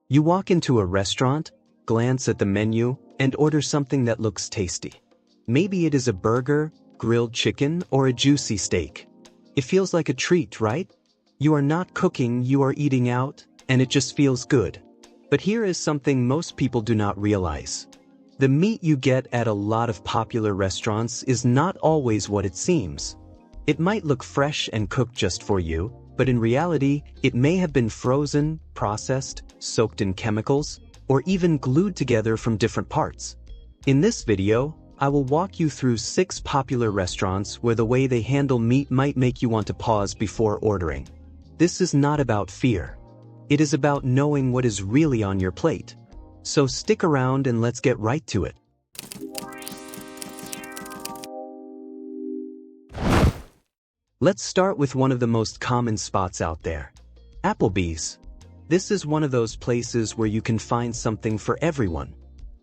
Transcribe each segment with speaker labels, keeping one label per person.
Speaker 1: You walk into a restaurant, glance at the menu, and order something that looks tasty. Maybe it is a burger, grilled chicken, or a juicy steak. It feels like a treat, right? You are not cooking, you are eating out, and it just feels good. But here is something most people do not realize. The meat you get at a lot of popular restaurants is not always what it seems. It might look fresh and cooked just for you, but in reality, it may have been frozen, processed, soaked in chemicals, or even glued together from different parts. In this video, I will walk you through 6 popular restaurants where the way they handle meat might make you want to pause before ordering. This is not about fear. It is about knowing what is really on your plate. So stick around and let's get right to it. Let's start with one of the most common spots out there. Applebee's. This is one of those places where you can find something for everyone.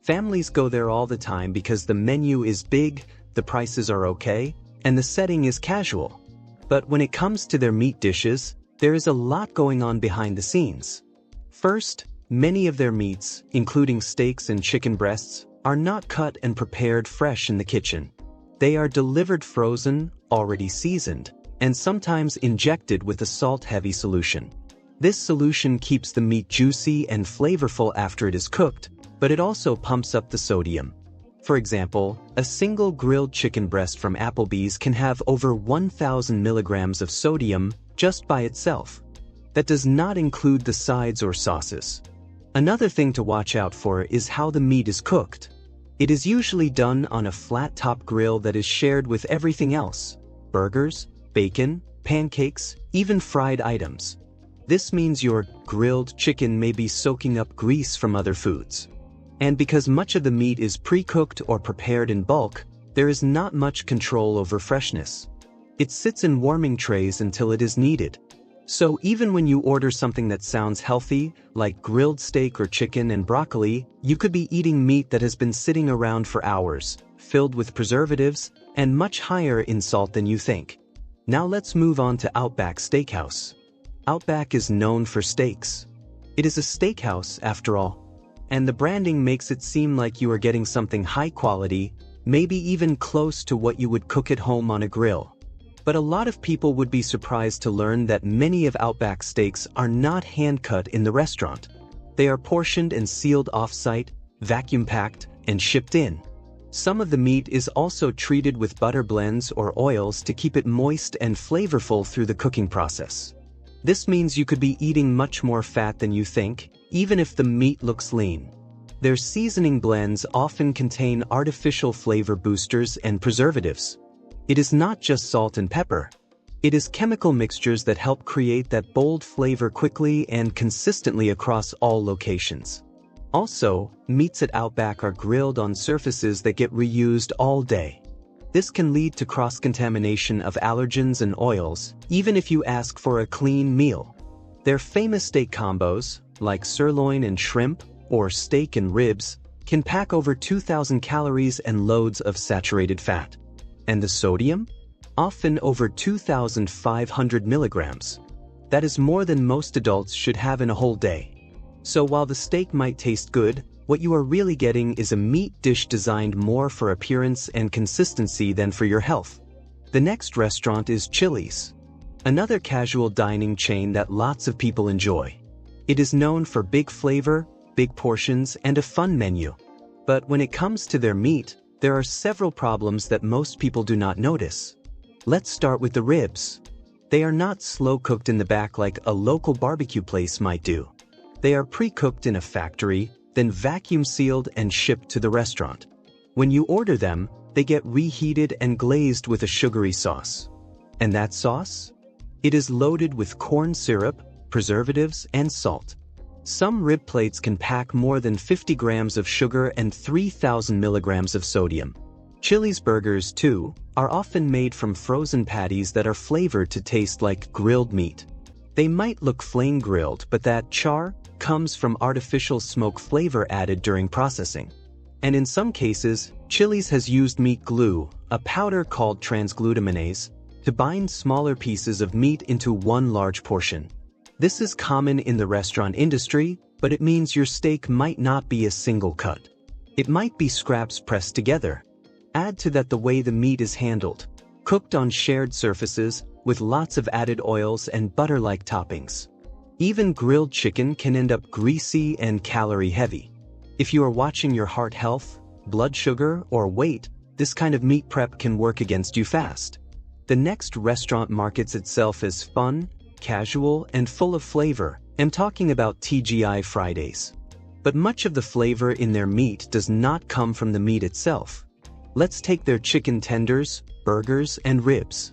Speaker 1: Families go there all the time because the menu is big, the prices are okay, and the setting is casual. But when it comes to their meat dishes, there is a lot going on behind the scenes. First, many of their meats, including steaks and chicken breasts, are not cut and prepared fresh in the kitchen. They are delivered frozen, already seasoned, and sometimes injected with a salt-heavy solution. This solution keeps the meat juicy and flavorful after it is cooked, but it also pumps up the sodium. For example, a single grilled chicken breast from Applebee's can have over 1,000 milligrams of sodium just by itself. That does not include the sides or sauces. Another thing to watch out for is how the meat is cooked. It is usually done on a flat-top grill that is shared with everything else: burgers, bacon, pancakes, even fried items. This means your grilled chicken may be soaking up grease from other foods. And because much of the meat is pre-cooked or prepared in bulk, there is not much control over freshness. It sits in warming trays until it is needed. So even when you order something that sounds healthy, like grilled steak or chicken and broccoli, you could be eating meat that has been sitting around for hours, filled with preservatives, and much higher in salt than you think. Now let's move on to Outback Steakhouse. Outback is known for steaks. It is a steakhouse, after all. And the branding makes it seem like you are getting something high quality, maybe even close to what you would cook at home on a grill. But a lot of people would be surprised to learn that many of Outback steaks are not hand-cut in the restaurant. They are portioned and sealed off-site, vacuum-packed, and shipped in. Some of the meat is also treated with butter blends or oils to keep it moist and flavorful through the cooking process. This means you could be eating much more fat than you think, even if the meat looks lean. Their seasoning blends often contain artificial flavor boosters and preservatives. It is not just salt and pepper. It is chemical mixtures that help create that bold flavor quickly and consistently across all locations. Also, meats at Outback are grilled on surfaces that get reused all day. This can lead to cross-contamination of allergens and oils, even if you ask for a clean meal. Their famous steak combos, like sirloin and shrimp, or steak and ribs, can pack over 2,000 calories and loads of saturated fat. And the sodium? Often over 2,500 milligrams. That is more than most adults should have in a whole day. So while the steak might taste good, what you are really getting is a meat dish designed more for appearance and consistency than for your health. The next restaurant is Chili's, another casual dining chain that lots of people enjoy. It is known for big flavor, big portions, and a fun menu. But when it comes to their meat, there are several problems that most people do not notice. Let's start with the ribs. They are not slow-cooked in the back like a local barbecue place might do. They are pre-cooked in a factory, then vacuum-sealed and shipped to the restaurant. When you order them, they get reheated and glazed with a sugary sauce. And that sauce? It is loaded with corn syrup, preservatives, and salt. Some rib plates can pack more than 50 grams of sugar and 3,000 milligrams of sodium. Chili's burgers, too, are often made from frozen patties that are flavored to taste like grilled meat. They might look flame-grilled, but that char comes from artificial smoke flavor added during processing. And in some cases, Chili's has used meat glue, a powder called transglutaminase, to bind smaller pieces of meat into one large portion. This is common in the restaurant industry, but it means your steak might not be a single cut. It might be scraps pressed together. Add to that the way the meat is handled, cooked on shared surfaces with lots of added oils and butter-like toppings. Even grilled chicken can end up greasy and calorie-heavy. If you are watching your heart health, blood sugar, or weight, this kind of meat prep can work against you fast. The next restaurant markets itself as fun, casual, and full of flavor. I'm talking about TGI Fridays. But much of the flavor in their meat does not come from the meat itself. Let's take their chicken tenders, burgers, and ribs.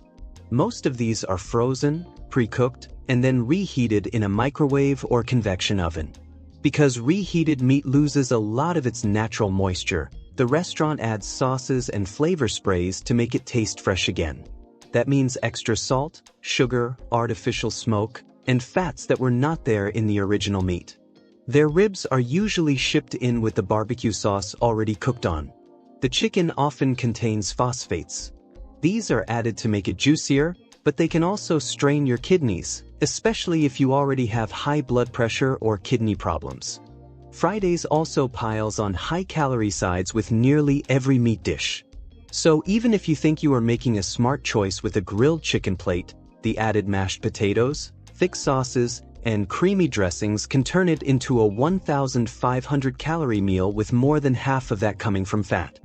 Speaker 1: Most of these are frozen, pre-cooked, and then reheated in a microwave or convection oven. Because reheated meat loses a lot of its natural moisture, the restaurant adds sauces and flavor sprays to make it taste fresh again. That means extra salt, sugar, artificial smoke, and fats that were not there in the original meat. Their ribs are usually shipped in with the barbecue sauce already cooked on. The chicken often contains phosphates. These are added to make it juicier, but they can also strain your kidneys, especially if you already have high blood pressure or kidney problems. Fridays also piles on high-calorie sides with nearly every meat dish. So even if you think you are making a smart choice with a grilled chicken plate, the added mashed potatoes, thick sauces, and creamy dressings can turn it into a 1,500-calorie meal with more than half of that coming from fat.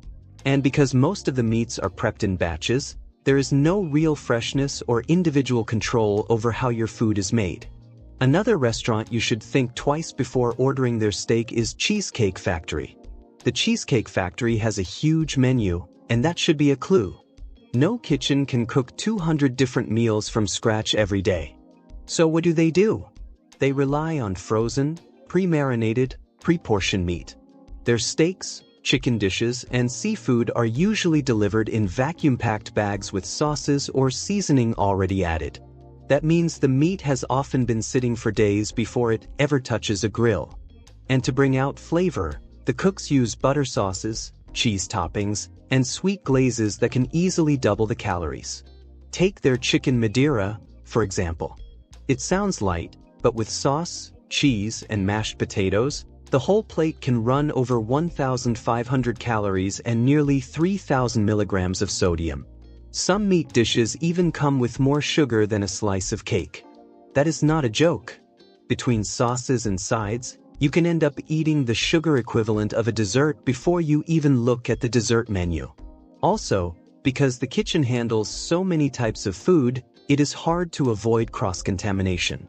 Speaker 1: And because most of the meats are prepped in batches, there is no real freshness or individual control over how your food is made. Another restaurant you should think twice before ordering their steak is Cheesecake Factory. The Cheesecake Factory has a huge menu, and that should be a clue. No kitchen can cook 200 different meals from scratch every day. So what do? They rely on frozen, pre-marinated, pre-portioned meat. Their steaks, chicken dishes, and seafood are usually delivered in vacuum-packed bags with sauces or seasoning already added. That means the meat has often been sitting for days before it ever touches a grill. And to bring out flavor, the cooks use butter sauces, cheese toppings, and sweet glazes that can easily double the calories. Take their chicken Madeira, for example. It sounds light, but with sauce, cheese, and mashed potatoes, the whole plate can run over 1,500 calories and nearly 3,000 milligrams of sodium. Some meat dishes even come with more sugar than a slice of cake. That is not a joke. Between sauces and sides, you can end up eating the sugar equivalent of a dessert before you even look at the dessert menu. Also, because the kitchen handles so many types of food, it is hard to avoid cross-contamination.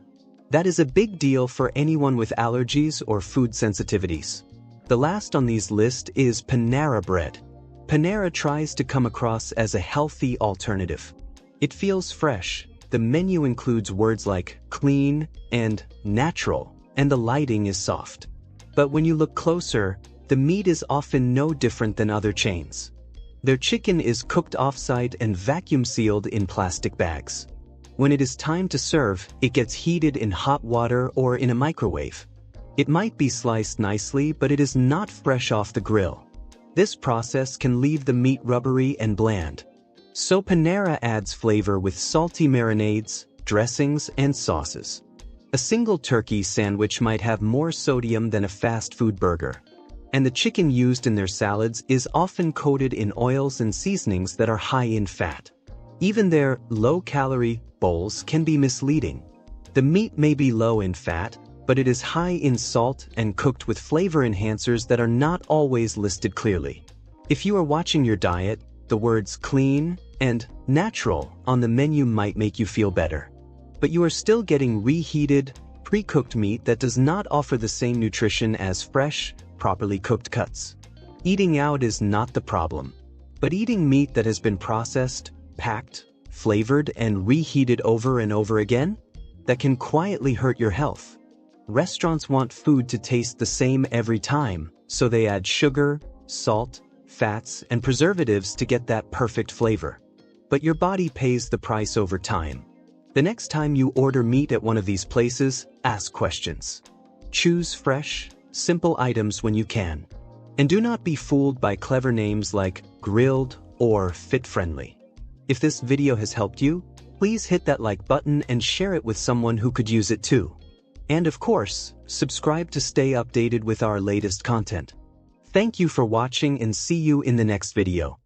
Speaker 1: That is a big deal for anyone with allergies or food sensitivities. The last on these list is Panera Bread. Panera tries to come across as a healthy alternative. It feels fresh. The menu includes words like clean and natural, and the lighting is soft. But when you look closer, the meat is often no different than other chains. Their chicken is cooked off-site and vacuum-sealed in plastic bags. When it is time to serve, it gets heated in hot water or in a microwave. It might be sliced nicely, but it is not fresh off the grill. This process can leave the meat rubbery and bland. So Panera adds flavor with salty marinades, dressings, and sauces. A single turkey sandwich might have more sodium than a fast food burger. And the chicken used in their salads is often coated in oils and seasonings that are high in fat. Even their low-calorie bowls can be misleading. The meat may be low in fat, but it is high in salt and cooked with flavor enhancers that are not always listed clearly. If you are watching your diet, the words clean and natural on the menu might make you feel better. But you are still getting reheated, pre-cooked meat that does not offer the same nutrition as fresh, properly cooked cuts. Eating out is not the problem, but eating meat that has been processed, packed, flavored, and reheated over and over again, that can quietly hurt your health. Restaurants want food to taste the same every time, so they add sugar, salt, fats, and preservatives to get that perfect flavor. But your body pays the price over time. The next time you order meat at one of these places, ask questions. Choose fresh, simple items when you can. And do not be fooled by clever names like grilled or fit-friendly. If this video has helped you, please hit that like button and share it with someone who could use it too. And of course, subscribe to stay updated with our latest content. Thank you for watching and see you in the next video.